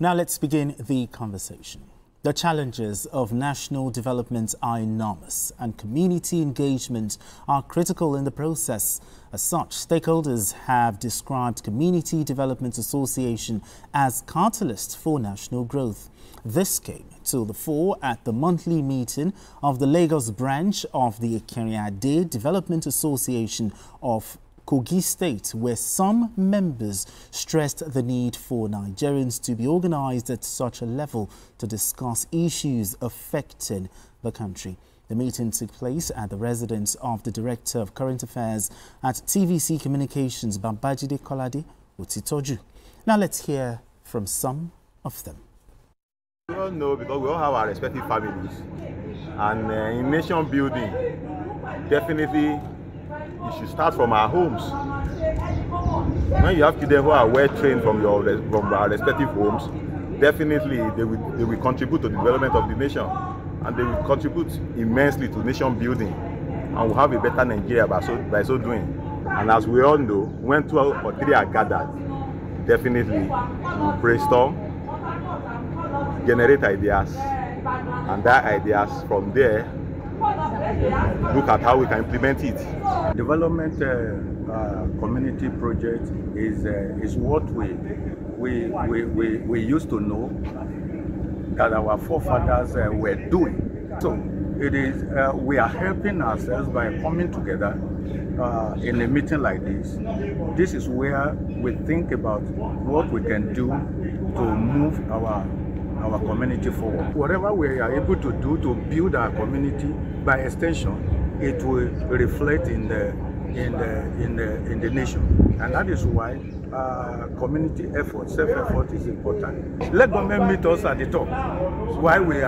Now let's begin the conversation. The challenges of national development are enormous and community engagement are critical in the process. As such, stakeholders have described Community Development Association as catalyst for national growth. This came to the fore at the monthly meeting of the Lagos branch of the Ikeriade Development Association of Kogi State, where some members stressed the need for Nigerians to be organized at such a level to discuss issues affecting the country. The meeting took place at the residence of the Director of Current Affairs at TVC Communications, Babajide Kolade Otitoju. Now let's hear from some of them. We all know, because we all have our respective families, and in nation building, definitely you should start from our homes. When you have children who are well trained from our respective homes, definitely they will contribute to the development of the nation, and they will contribute immensely to nation building, and we'll have a better Nigeria by so doing. And as we all know, when 2 or 3 are gathered, definitely we'll brainstorm, generate ideas, and that ideas from there look at how we can implement it. Development community project is what we used to know that our forefathers were doing. So it is we are helping ourselves by coming together in a meeting like this. This is where we think about what we can do to move our community forward. Whatever we are able to do to build our community, by extension, it will reflect in the nation, and that is why community effort, self-effort is important. Let government meet us at the top. While we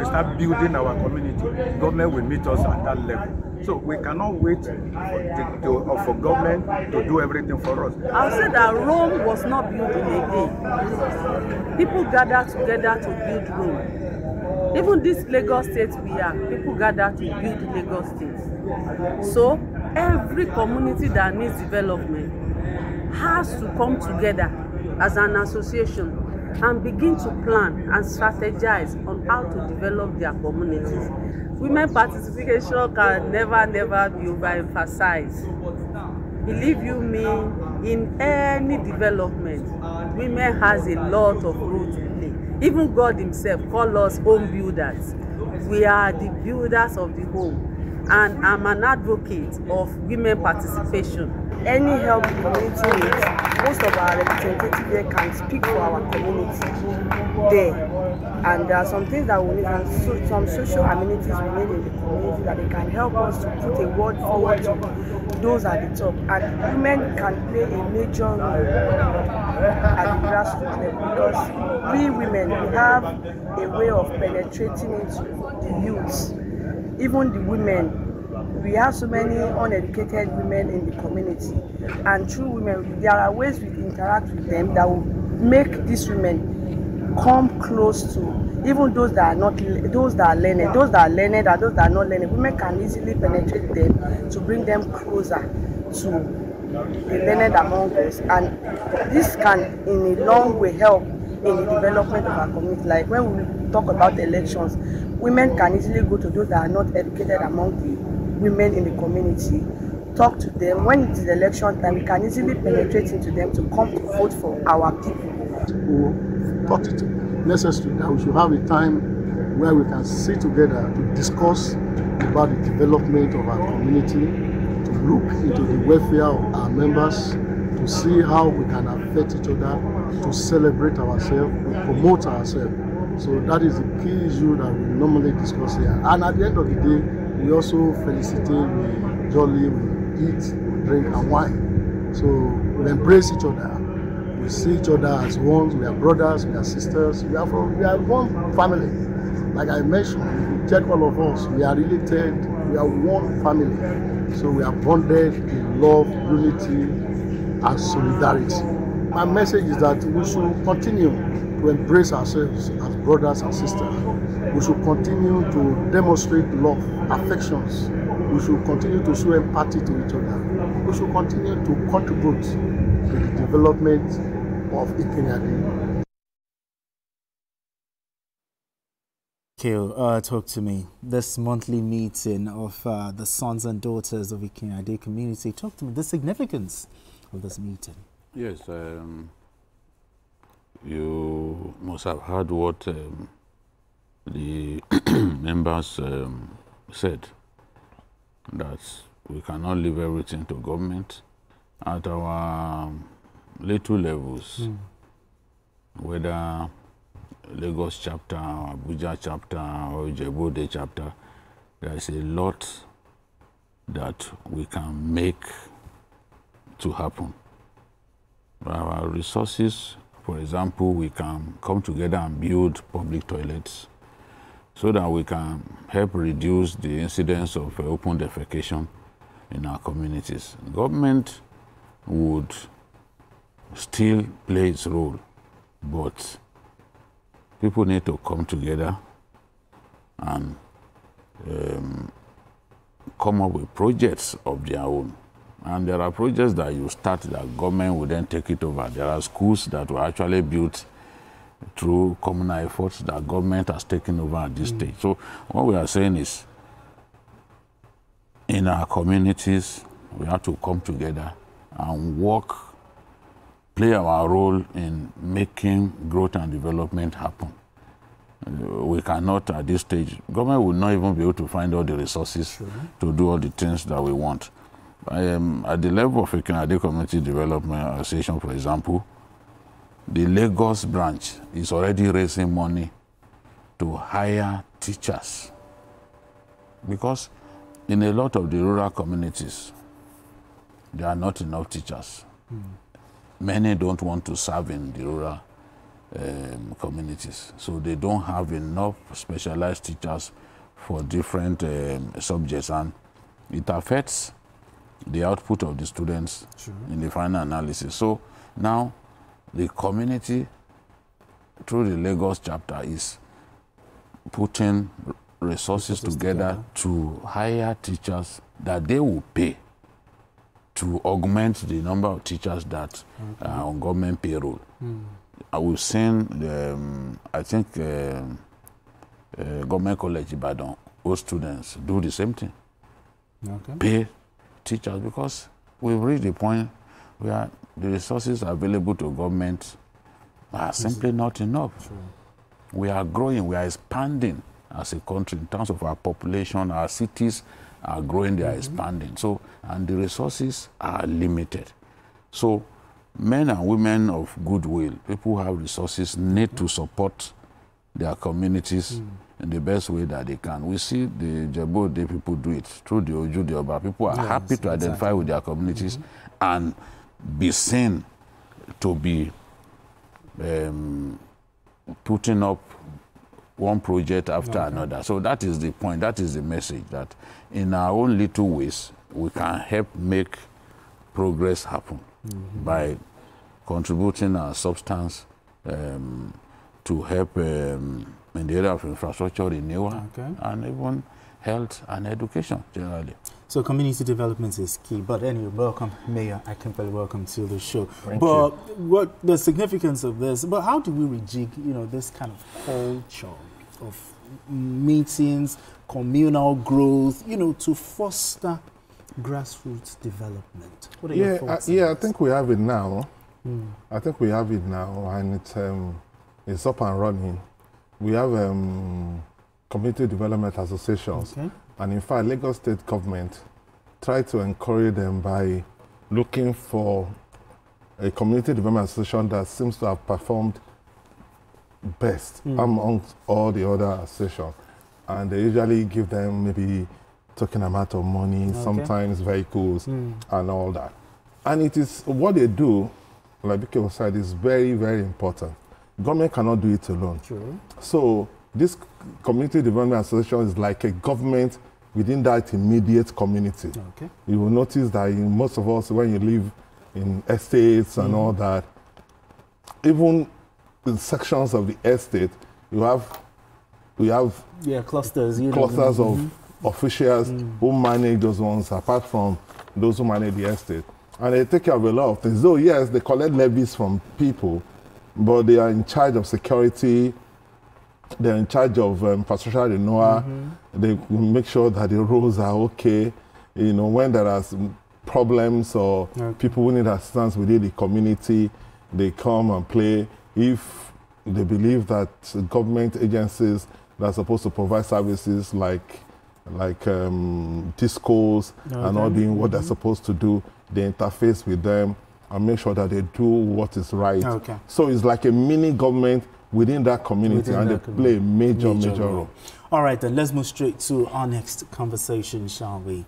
start building our community, government will meet us at that level. So we cannot wait for government to do everything for us. I'll say that Rome was not built in a day. People gathered together to build Rome. Even this Lagos State we are, people gather to build Lagos State. So every community that needs development has to come together as an association and begin to plan and strategize on how to develop their communities. Women participation can never be overemphasized. Believe you me, in any development, women has a lot of role to play. Even God himself calls us home builders. We are the builders of the home, and I'm an advocate of women participation. Any help the community needs, most of our representatives there can speak for our community there. And there are some things that we need, and some social amenities we need in the community that they can help us to put a word forward to those at the top. And women can play a major role at the grassroots level, because we women, we have a way of penetrating into the youths, even the women. We have so many uneducated women in the community, and through women, there are ways we interact with them that will make these women come close to even those that are not, those that are learned, and those that are not learned. Women can easily penetrate them to bring them closer to the learned among us, and this can, in a long way, help in the development of our community. Like when we talk about elections, women can easily go to those that are not educated among the women in the community, talk to them. When it is election time, we can easily penetrate into them to come to vote for our people. We thought it necessary that we should have a time where we can sit together to discuss about the development of our community, to look into the welfare of our members, to see how we can affect each other, to celebrate ourselves, to promote ourselves. So that is the key issue that we normally discuss here. And at the end of the day, we also felicitate, we jolly, we eat, we drink and wine. So we embrace each other. We see each other as one. We are brothers, we are sisters, we are one family. Like I mentioned, if you check all of us, we are related, we are one family. So we are bonded in love, unity, and solidarity. My message is that we should continue to embrace ourselves as brothers and sisters. We should continue to demonstrate love, affections. We should continue to show empathy to each other. We should continue to contribute to the development of Ikeriade. Kale, talk to me. This monthly meeting of the sons and daughters of Ikenade community. Talk to me the significance of this meeting. Yes, you must have heard what the members said, that we cannot leave everything to government. At our little levels, whether Lagos chapter, Abuja chapter, or Ijebu chapter, there is a lot that we can make to happen. Our resources, for example, we can come together and build public toilets so that we can help reduce the incidence of open defecation in our communities. Government would still play its role, but people need to come together and come up with projects of their own. And there are projects that you start that government will then take it over. There are schools that were actually built through common efforts that government has taken over at this stage. So what we are saying is, in our communities, we have to come together and work, play our role in making growth and development happen. We cannot at this stage, government will not even be able to find all the resources to do all the things that we want. At the level of Ikenade Community Development Association, for example, the Lagos branch is already raising money to hire teachers, because in a lot of the rural communities, there are not enough teachers. Many don't want to serve in the rural communities, so they don't have enough specialized teachers for different subjects, and it affects the output of the students in the final analysis. So now the community, through the Lagos chapter, is putting resources together to hire teachers that they will pay to augment the number of teachers that are on government payroll. We've seen, I think, Government College Ibadan, those students do the same thing. Pay teachers, because we've reached the point where the resources available to government are simply not enough. We are growing, we are expanding as a country in terms of our population. Our cities are growing, they are expanding. So, and the resources are limited. So, men and women of goodwill, people who have resources, need to support their communities in the best way that they can. We see the Ijebu people do it through the Oju, the Oba. People are happy to identify with their communities and be seen to be putting up one project after another. So that is the point, that is the message, that in our own little ways, we can help make progress happen by contributing our substance to help in the area of infrastructure renewal and even health and education generally. So community development is key. But anyway, welcome, Mayor. I can very welcome to the show. Thank but you. What the significance of this? But how do we rejig, this kind of culture of meetings, communal growth, to foster grassroots development? What are your thoughts? I think we have it now. I think we have it now, and it's up and running. We have community development associations, and in fact, Lagos State government tried to encourage them by looking for a community development association that seems to have performed best amongst all the other associations, and they usually give them maybe token amount of money, sometimes vehicles, and all that. And it is what they do, like Bike said, is very, very important. Government cannot do it alone. So this community development association is like a government within that immediate community. You will notice that in most of us, when you live in estates and all that, even in sections of the estate, we have clusters, clusters of officials who manage those ones, apart from those who manage the estate. And they take care of a lot of things. So yes, they collect levies from people, but they are in charge of security they're in charge of infrastructure renewal. They make sure that the roads are okay. You know, when there are problems or people who need assistance within the community, they come and play. If they believe that government agencies that are supposed to provide services like discos are not doing what they're supposed to do, they interface with them and make sure that they do what is right. So it's like a mini government within that community, and they play a major role. All right, then let's move straight to our next conversation, shall we?